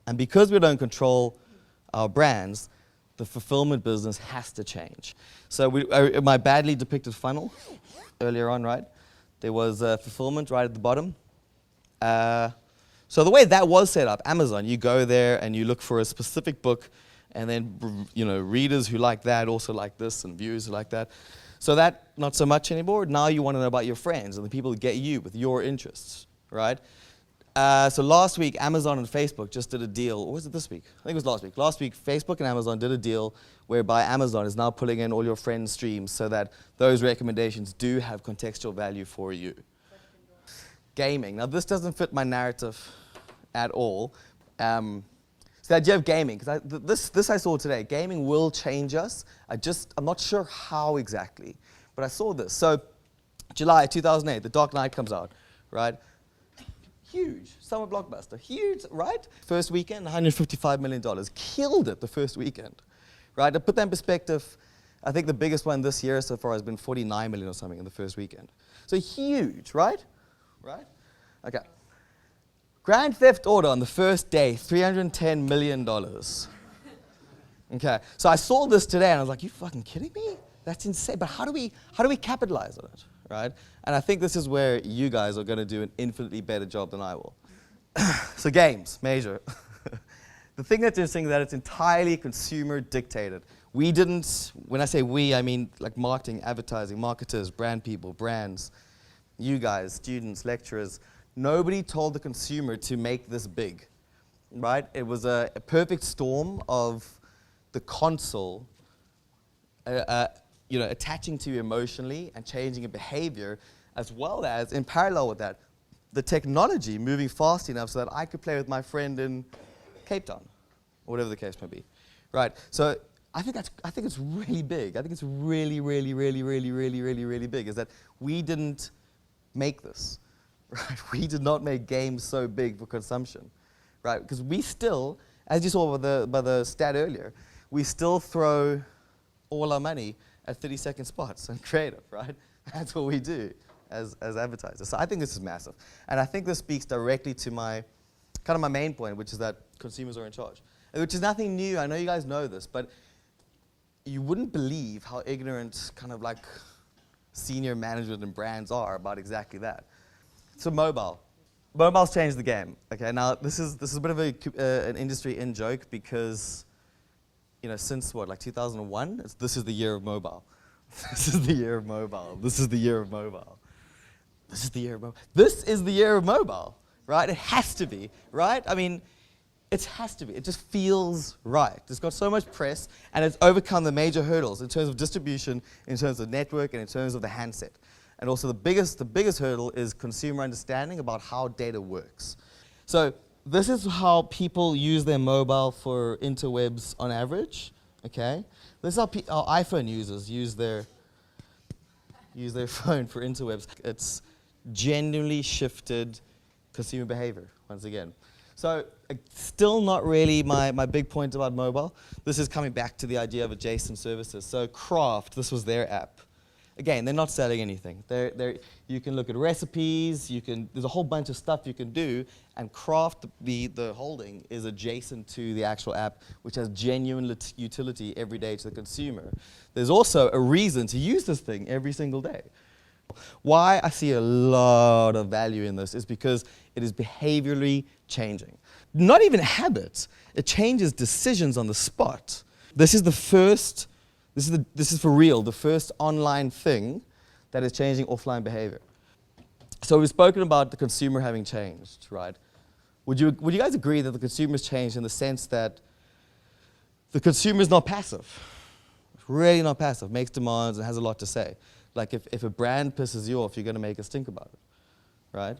And because we don't control our brands, the fulfillment business has to change. So my badly depicted funnel earlier on, right? There was fulfillment right at the bottom. So the way that was set up, Amazon, you go there and you look for a specific book, and then readers who like that also like this, and viewers who like that. So that, not so much anymore. Now you want to know about your friends and the people who get you with your interests, right? So last week, Amazon and Facebook just did a deal. Or was it this week? I think it was last week. Last week, Facebook and Amazon did a deal whereby Amazon is now pulling in all your friends' streams so that those recommendations do have contextual value for you. Gaming. Now, this doesn't fit my narrative at all. So the idea of gaming, because this I saw today. Gaming will change us. I'm not sure how exactly, but I saw this. So July 2008, The Dark Knight comes out, right? Huge, summer blockbuster, huge, right? First weekend, $155 million. Killed it the first weekend, right? To put that in perspective, I think the biggest one this year so far has been 49 million or something in the first weekend. So huge, right? Right? Okay. Grand Theft Auto on the first day, $310 million. Okay, so I saw this today and I was like, you fucking kidding me? That's insane, but how do we capitalize on it, right? And I think this is where you guys are going to do an infinitely better job than I will. So games, major. The thing that's interesting is that it's entirely consumer dictated. We didn't, when I say we, I mean like marketing, advertising, marketers, brand people, brands, you guys, students, lecturers. Nobody told the consumer to make this big, right? It was a perfect storm of the console attaching to you emotionally and changing your behavior, as well as, in parallel with that, the technology moving fast enough so that I could play with my friend in Cape Town, or whatever the case may be, right? So I think it's really big. I think it's really, really, really, really, really, really, really big, is that we didn't make this, right? We did not make games so big for consumption, right? Because we still, as you saw by the stat earlier, we still throw all our money at 30-second spots and creative, right? That's what we do as advertisers. So I think this is massive. And I think this speaks directly to my main point, which is that consumers are in charge. Which is nothing new. I know you guys know this, but you wouldn't believe how ignorant senior management and brands are about exactly that. So mobile. Mobile's changed the game. Okay, now this is a bit of an industry in-joke because since what, like 2001, this is the year of mobile. This is the year of mobile. This is the year of mobile. This is the year of mobile. This is the year of mobile, right? It has to be, right? I mean, it has to be. It just feels right. It's got so much press, and it's overcome the major hurdles in terms of distribution, in terms of network, and in terms of the handset. And also the biggest hurdle is consumer understanding about how data works. So this is how people use their mobile for interwebs on average, okay? This is how iPhone users use their phone for interwebs. It's genuinely shifted consumer behavior, once again. So still not really my big point about mobile. This is coming back to the idea of adjacent services. So Craft, this was their app. Again, they're not selling anything. You can look at recipes, there's a whole bunch of stuff you can do, and Craft, the holding, is adjacent to the actual app, which has genuine utility every day to the consumer. There's also a reason to use this thing every single day. Why I see a lot of value in this is because it is behaviorally changing. Not even habits, it changes decisions on the spot. This is for real, the first online thing that is changing offline behavior. So we've spoken about the consumer having changed, right? Would you guys agree that the consumer's changed in the sense that the consumer is not passive? Really not passive, makes demands and has a lot to say. Like if a brand pisses you off, you're going to make us think about it, right?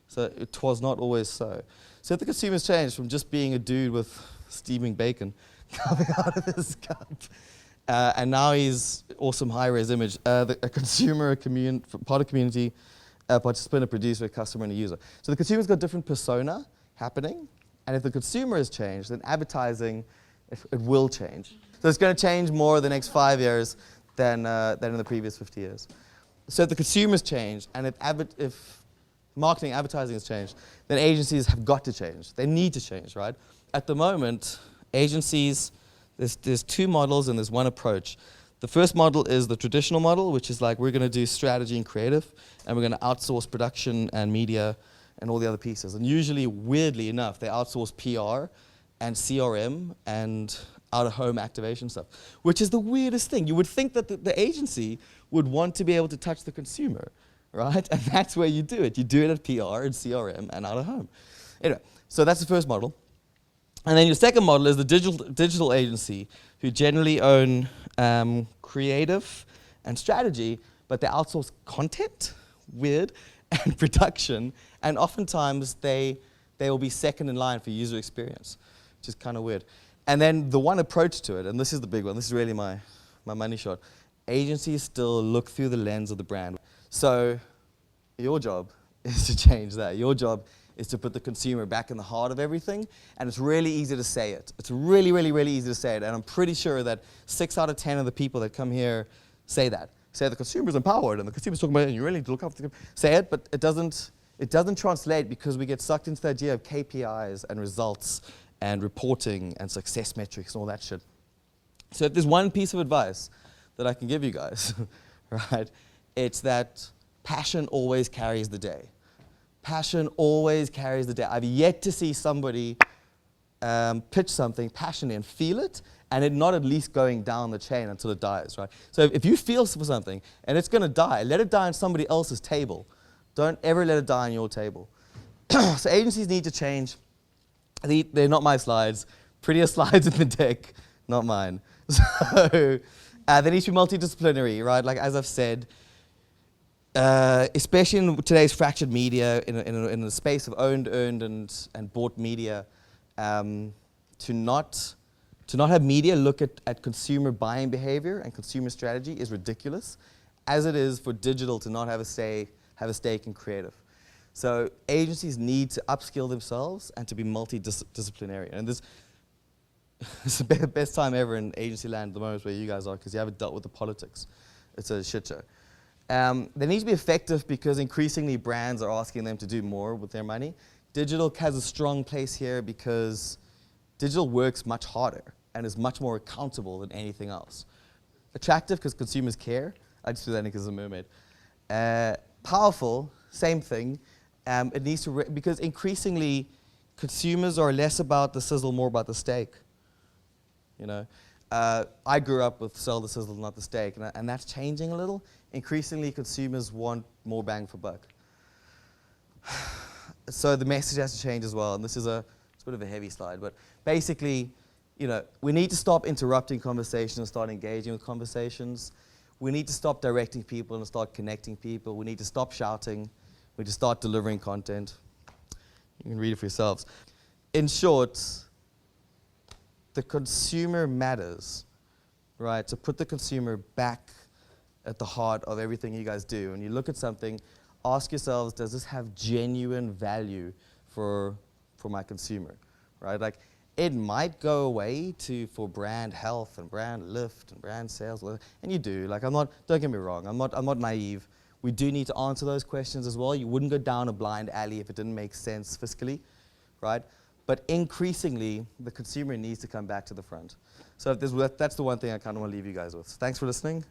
So it was not always so. So if the consumer's changed from just being a dude with steaming bacon coming out of his cup, and now he's awesome high-res image, a consumer, part of community, a participant, a producer, a customer, and a user. So the consumer's got different persona happening, and if the consumer has changed, then advertising, it will change. So it's going to change more the next 5 years than in the previous 50 years. So if the consumer's changed, and if marketing, advertising has changed, then agencies have got to change. They need to change, right? at the moment, agencies, there's two models and there's one approach. The first model is the traditional model, which is like we're going to do strategy and creative, and we're going to outsource production and media and all the other pieces. And usually, weirdly enough, they outsource PR and CRM and out-of-home activation stuff, which is the weirdest thing. You would think that the agency would want to be able to touch the consumer, right? And that's where you do it. You do it at PR and CRM and out-of-home. Anyway, so that's the first model. And then your second model is the digital agency, who generally own creative and strategy, but they outsource content, weird, and production, and oftentimes they will be second in line for user experience, which is kind of weird. And then the one approach to it, and this is the big one, this is really my money shot, agencies still look through the lens of the brand. So your job is to change that. Your job is to put the consumer back in the heart of everything, and it's really easy to say it. It's really, really, really easy to say it, and I'm pretty sure that 6 out of 10 of the people that come here say that. Say the consumer's empowered, and the consumer's talking about it, and you really need to look after the consumer. Say it, but it doesn't translate because we get sucked into the idea of KPIs and results and reporting and success metrics and all that shit. So if there's one piece of advice that I can give you guys, right, it's that passion always carries the day. Passion always carries the day. I've yet to see somebody pitch something passionately and feel it, and it not at least going down the chain until it dies, right? So if you feel for something and it's going to die, let it die on somebody else's table. Don't ever let it die on your table. So agencies need to change. They're not my slides. Prettier slides in the deck, not mine. So they need to be multidisciplinary, right? Like as I've said, especially in today's fractured media, in the space of owned, earned, and bought media, to not have media look at consumer buying behavior and consumer strategy is ridiculous, as it is for digital to not have a stake in creative. So agencies need to upskill themselves and to be multidisciplinary. And this is the best time ever in agency land at the moment where you guys are, because you haven't dealt with the politics. It's a shit show. They need to be effective because increasingly brands are asking them to do more with their money. Digital has a strong place here because digital works much harder and is much more accountable than anything else. Attractive because consumers care. I just do that because I'm a mermaid. Powerful, same thing. It needs to, because increasingly consumers are less about the sizzle, more about the steak. You know, I grew up with sell the sizzle, not the steak, and that's changing a little. Increasingly, consumers want more bang for buck. So the message has to change as well, and it's a bit of a heavy slide, but basically, you know, we need to stop interrupting conversations and start engaging with conversations. We need to stop directing people and start connecting people. We need to stop shouting. We need to start delivering content. You can read it for yourselves. In short, the consumer matters, right? So put the consumer back at the heart of everything you guys do. When you look at something, ask yourselves, does this have genuine value for my consumer, right? Like, it might go away for brand health and brand lift and brand sales, and you do. Like, don't get me wrong, I'm not naive. We do need to answer those questions as well. You wouldn't go down a blind alley if it didn't make sense fiscally, right? But increasingly, the consumer needs to come back to the front. So that's the one thing I kind of want to leave you guys with. Thanks for listening.